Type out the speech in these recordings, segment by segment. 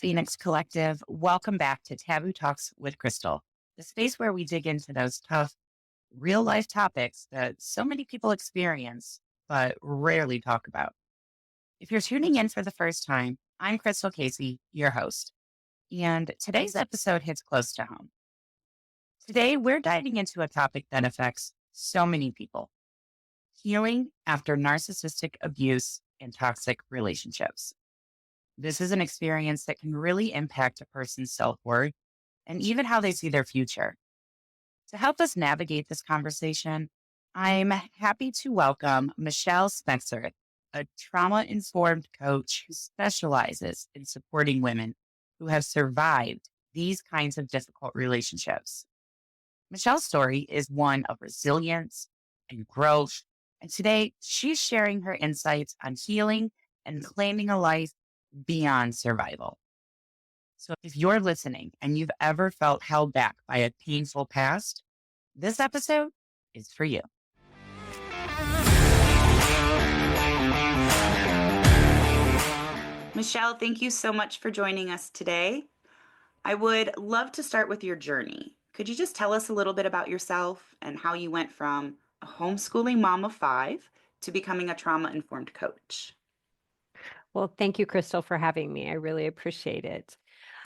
Phoenix Collective. Welcome back to Taboo Talks with Krystal, the space where we dig into those tough, real life topics that so many people experience but rarely talk about. If you're tuning in for the first time, I'm Krystal Casey, your host, and today's episode hits close to home. Today, we're diving into a topic that affects so many people: healing after narcissistic abuse and toxic relationships. This is an experience that can really impact a person's self worth and even how they see their future. To help us navigate this conversation, I'm happy to welcome Michelle Spexarth, a trauma informed coach who specializes in supporting women who have survived these kinds of difficult relationships. Michelle's story is one of resilience and growth, and today she's sharing her insights on healing and claiming a life beyond survival. So if you're listening and you've ever felt held back by a painful past, this episode is for you. Michelle, thank you so much for joining us today. I would love to start with your journey. Could you just tell us a little bit about yourself and how you went from a homeschooling mom of 5 to becoming a trauma-informed coach? Well, thank you, Krystal, for having me. I really appreciate it.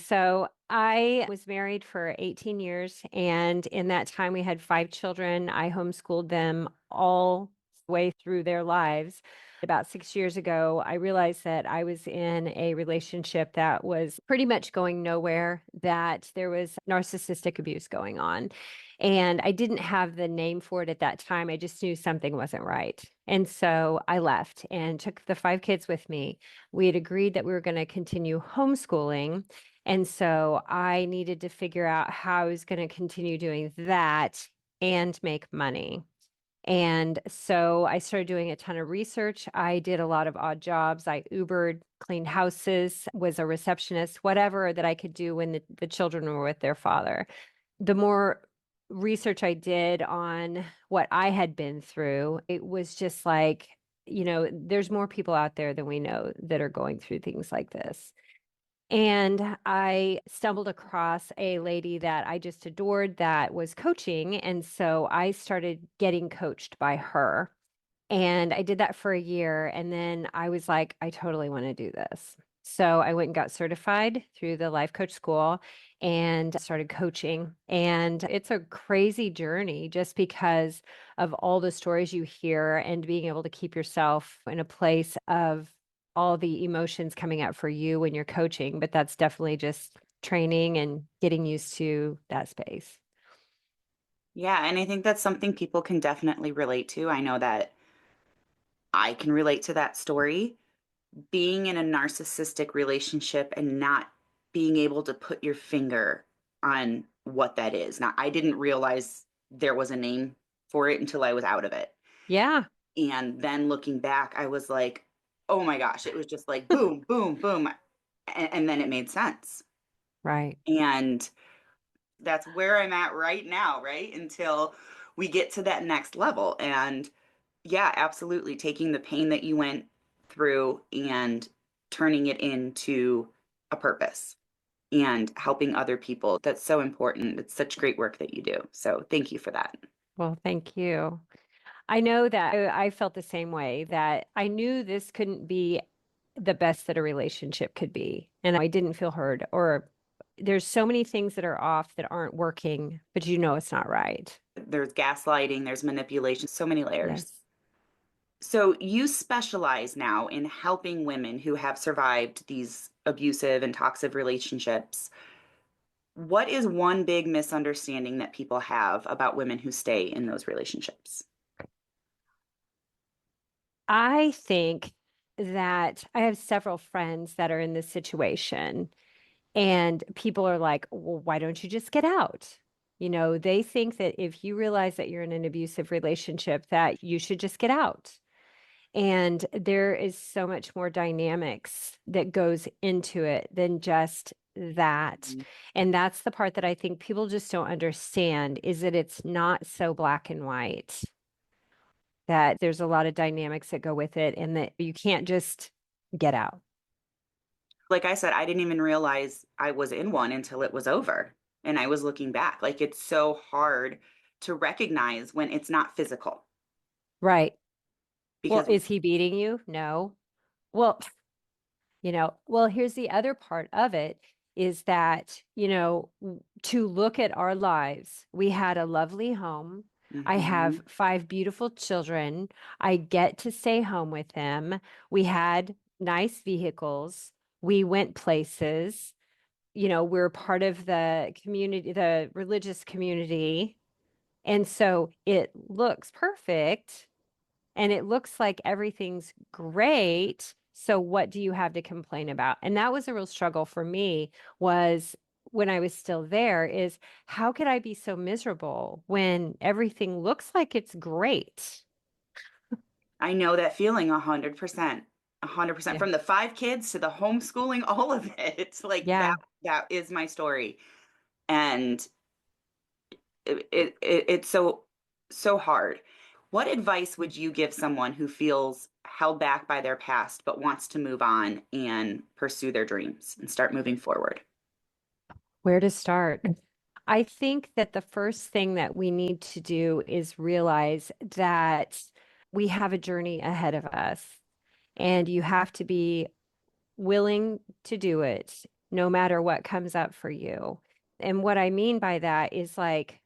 So I was married for 18 years, and in that time, we had 5 children. I homeschooled them all the way through their lives. About 6 years ago, I realized that I was in a relationship that was pretty much going nowhere, that there was narcissistic abuse going on. And I didn't have the name for it at that time. I just knew something wasn't right. And so I left and took the 5 kids with me. We had agreed that we were going to continue homeschooling. And so I needed to figure out how I was going to continue doing that and make money. And so I started doing a ton of research. I did a lot of odd jobs. I Ubered, cleaned houses, was a receptionist, whatever that I could do when the children were with their father. The more research I did on what I had been through, it was just like, there's more people out there than we know that are going through things like this. And I stumbled across a lady that I just adored that was coaching. And so I started getting coached by her. And I did that for a year. And then I was like, I totally want to do this. So I went and got certified through the life coach school and started coaching. And it's a crazy journey just because of all the stories you hear and being able to keep yourself in a place of all the emotions coming out for you when you're coaching. But that's definitely just training and getting used to that space. Yeah, and I think that's something people can definitely relate to. I know that I can relate to that story. Being in a narcissistic relationship and not being able to put your finger on what that is. Now, I didn't realize there was a name for it until I was out of it. Yeah. And then looking back, I was like, oh my gosh, it was just like boom, boom, boom. And then it made sense. Right. And that's where I'm at right now, right? Until we get to that next level. And yeah, absolutely. Taking the pain that you went through and turning it into a purpose and helping other people. That's so important. It's such great work that you do. So thank you for that. Well, thank you. I know that I felt the same way, that I knew this couldn't be the best that a relationship could be. And I didn't feel heard, or there's so many things that are off that aren't working, but it's not right. There's gaslighting, there's manipulation, so many layers. Yes. So you specialize now in helping women who have survived these abusive and toxic relationships. What is one big misunderstanding that people have about women who stay in those relationships? I think that I have several friends that are in this situation, and people are like, well, why don't you just get out? They think that if you realize that you're in an abusive relationship, that you should just get out. And there is so much more dynamics that goes into it than just that. Mhm. And that's the part that I think people just don't understand, is that it's not so black and white, that there's a lot of dynamics that go with it and that you can't just get out. Like I said, I didn't even realize I was in one until it was over and I was looking back. Like it's so hard to recognize when it's not physical Right. Well, because is he beating you? No. Well, well, here's the other part of it is that, to look at our lives, we had a lovely home. I have Mhm. 5 beautiful children. I get to stay home with them. We had nice vehicles. We went places. We're part of the community, the religious community. And so it looks perfect and it looks like everything's great. So what do you have to complain about? And that was a real struggle for me was when I was still there is how could I be so miserable when everything looks like it's great? I know that feeling 100%. 100% Yeah. from the 5 kids to the homeschooling, all of it. It's like Yeah. that is my story. And it's so hard. What advice would you give someone who feels held back by their past but wants to move on and pursue their dreams and start moving forward? Where to start? I think that the first thing that we need to do is realize that we have a journey ahead of us and you have to be willing to do it no matter what comes up for you. And what I mean by that is like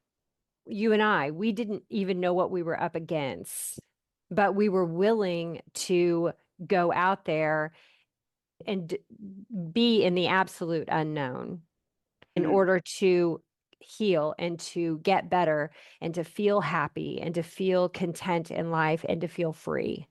you and we didn't even know what we were up against, but we were willing to go out there and be in the absolute unknown in Mhm. order to heal and to get better and to feel happy and to feel content in life and to feel free.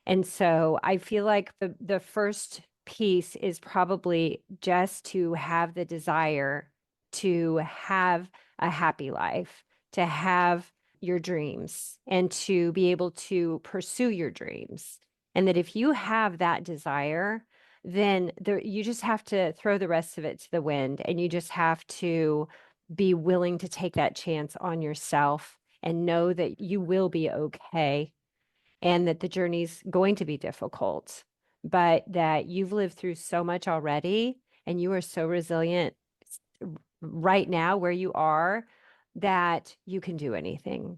And so I feel like the first piece is probably just to have the desire to have a happy life, to have your dreams, and to be able to pursue your dreams. And that if you have that desire, then you just have to throw the rest of it to the wind and you just have to be willing to take that chance on yourself and know that you will be okay and that the journey's going to be difficult, but that you've lived through so much already and you are so resilient right now where you are that you can do anything.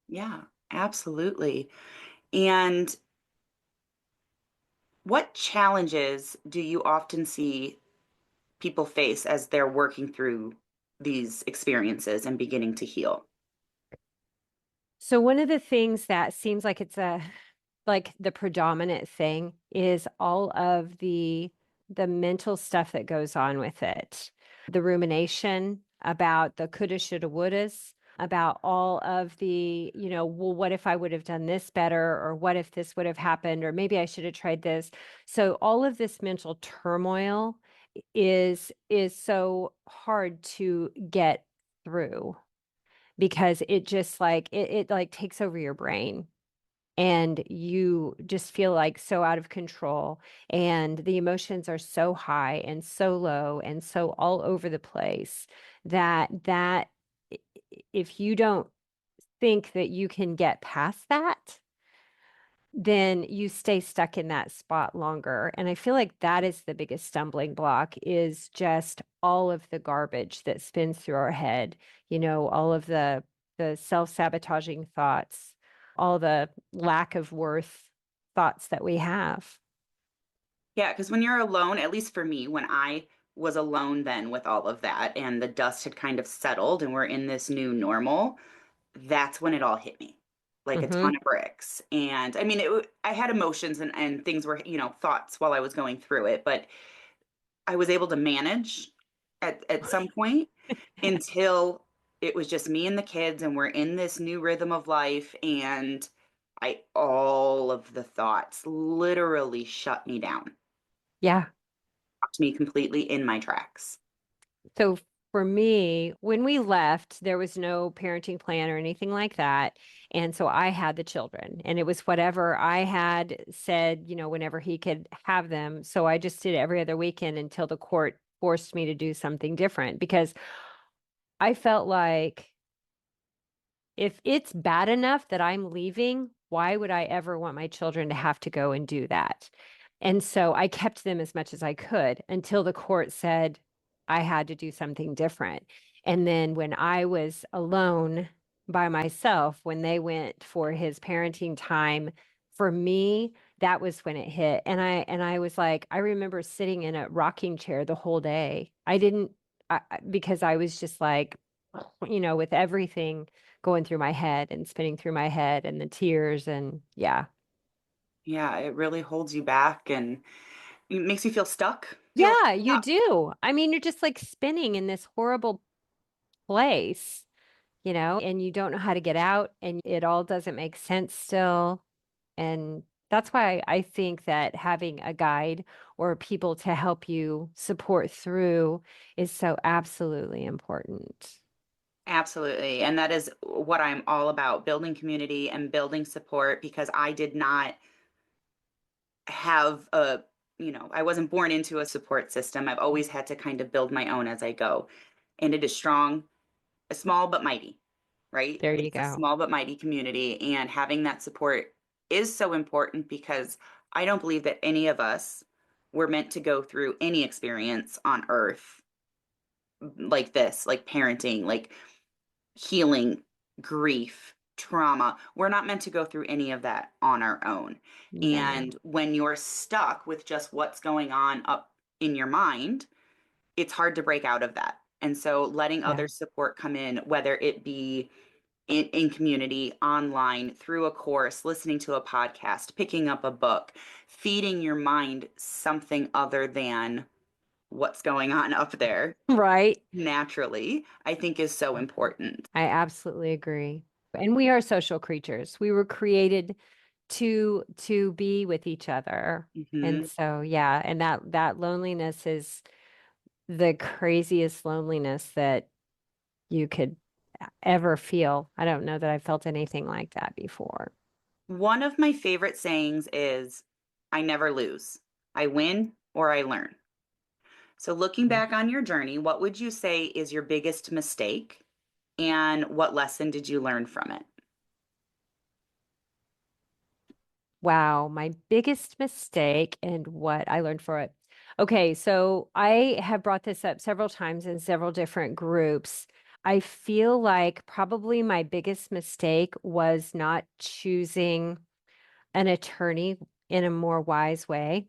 Yeah, absolutely. And what challenges do you often see people face as they're working through these experiences and beginning to heal? So one of the things that seems like it's like the predominant thing is all of the mental stuff that goes on with it. The rumination about the coulda, shoulda, wouldas, about all of the, well, what if I would have done this better? Or what if this would have happened? Or maybe I should have tried this. So all of this mental turmoil is so hard to get through because it just like it like takes over your brain and you just feel like so out of control and the emotions are so high and so low and so all over the place that if you don't think that you can get past that, then you stay stuck in that spot longer. And I feel like that is the biggest stumbling block is just all of the garbage that spins through our head, all of the self-sabotaging thoughts, all the lack of worth thoughts that we have. Yeah, because when you're alone, at least for me, when I was alone then with all of that and the dust had kind of settled and we're in this new normal, that's when it all hit me like a ton Hmm. of bricks. And I mean, I had emotions and things were, thoughts while I was going through it, but I was able to manage at some point until it was just me and the kids and we're in this new rhythm of life and all of the thoughts literally shut me down, Yeah. stopped me completely in my tracks. So for me, when we left, there was no parenting plan or anything like that. And so I had the children, and it was whatever I had said, whenever he could have them. So I just did every other weekend until the court forced me to do something different because I felt like if it's bad enough that I'm leaving, why would I ever want my children to have to go and do that? And so I kept them as much as I could until the court said I had to do something different. And then when I was alone by myself, when they went for his parenting time, for me, that was when it hit. And I was like, I remember sitting in a rocking chair the whole day. I didn't because I was just like, with everything going through my head and spinning through my head and the tears and yeah. Yeah, it really holds you back and it makes you feel stuck, feel Yeah, you stuck. do. I mean, you're just like spinning in this horrible place, and you don't know how to get out and it all doesn't make sense still. And that's why I think that having a guide or people to help you support through is so absolutely important. Absolutely. And that is what I'm all about, building community and building support because I did not have I wasn't born into a support system. I've always had to kind of build my own as I go. And it is strong, small but mighty, right? There you It's a go. small but mighty community. And having that support is so important because I don't believe that any of us were meant to go through any experience on earth like this, like parenting, like healing, grief, trauma. We're not meant to go through any of that on our own. No. And when you're stuck with just what's going on up in your mind, it's hard to break out of that. And so letting Yeah. other support come in, whether it be in community, online, through a course, listening to a podcast, picking up a book, feeding your mind something other than what's going on up there Right. naturally, I think is so important. I absolutely agree. And we are social creatures. We were created to be with each other. And Mhm. so yeah, and that loneliness is the craziest loneliness that you could ever feel. I don't know that I felt anything like that before. One of my favorite sayings is, I never lose. I win or I learn. So, looking Mm. back on your journey, what would you say is your biggest mistake? And what lesson did you learn from it? Wow, my biggest mistake and what I learned for it. Okay, so I have brought this up several times in several different groups. I feel like probably my biggest mistake was not choosing an attorney in a more wise way.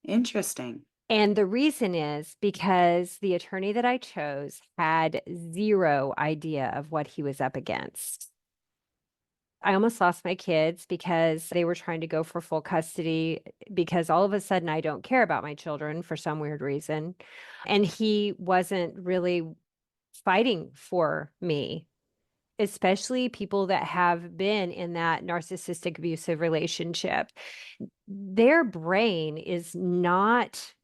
Interesting. And the reason is because the attorney that I chose had zero idea of what he was up against. I almost lost my kids because they were trying to go for full custody because all of a sudden I don't care about my children for some weird reason. And he wasn't really fighting for me, especially people that have been in that narcissistic abusive relationship. Their brain is not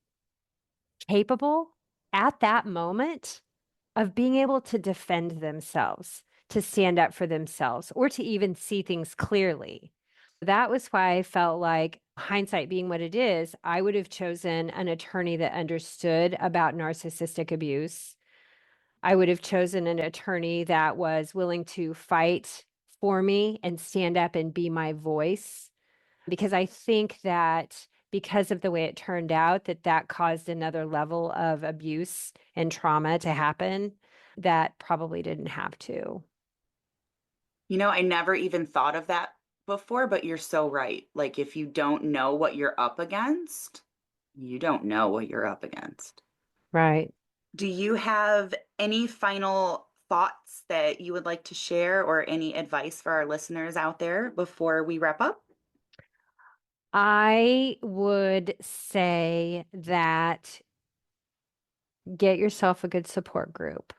capable at that moment of being able to defend themselves, to stand up for themselves, or to even see things clearly. That was why I felt like, hindsight being what it is, I would have chosen an attorney that understood about narcissistic abuse. I would have chosen an attorney that was willing to fight for me and stand up and be my voice because I think that because of the way it turned out, that caused another level of abuse and trauma to happen that probably didn't have to. I never even thought of that before, but you're so right. Like, if you don't know what you're up against, you don't know what you're up against. Right. Do you have any final thoughts that you would like to share or any advice for our listeners out there before we wrap up? I would say that get yourself a good support group.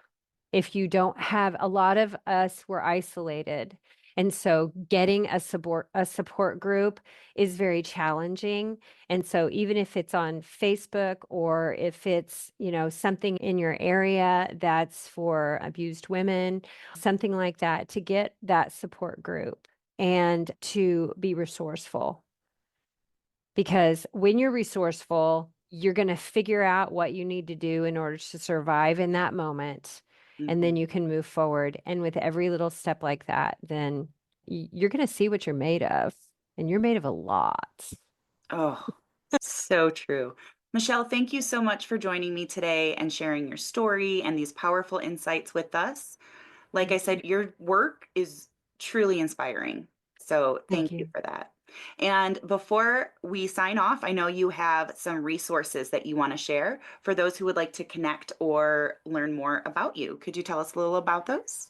If you don't have, a lot of us were isolated. And so getting a support group is very challenging. And so even if it's on Facebook or if it's, something in your area that's for abused women, something like that, to get that support group and to be resourceful. Because when you're resourceful, you're going to figure out what you need to do in order to survive in that moment. And then Mhm. you can move forward. And with every little step like that, then you're going to see what you're made of. And you're made of a lot. Oh, so true. Michelle, thank you so much for joining me today and sharing your story and these powerful insights with us. Like I said, your work is truly inspiring. So Thank thank you you. for that. And before we sign off, I know you have some resources that you want to share for those who would like to connect or learn more about you. Could you tell us a little about those?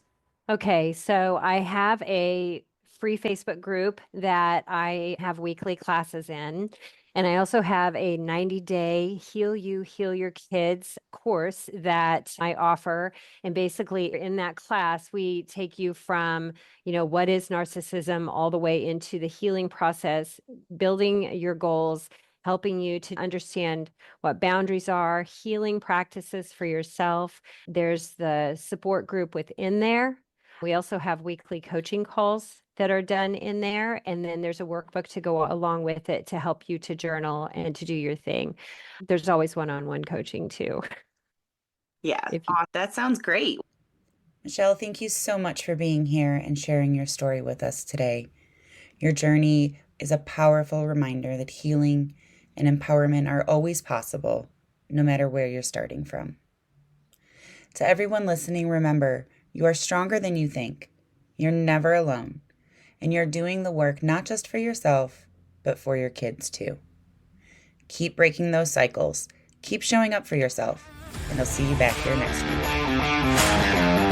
Okay, so I have a free Facebook group that I have weekly classes in. And I also have a 90-day Heal You, Heal Your Kids course that I offer. And basically, in that class, we take you from, what is narcissism all the way into the healing process, building your goals, helping you to understand what boundaries are, healing practices for yourself. There's the support group within there. We also have weekly coaching calls that are done in there. And then there's a workbook to go along with it to help you to journal and to do your thing. There's always one-on-one coaching too. Yeah, If you that sounds great. Michelle, thank you so much for being here and sharing your story with us today. Your journey is a powerful reminder that healing and empowerment are always possible, no matter where you're starting from. To everyone listening, remember, you are stronger than you think. You're never alone. And you're doing the work not just for yourself, but for your kids too. Keep breaking those cycles. Keep showing up for yourself. And I'll see you back here next week.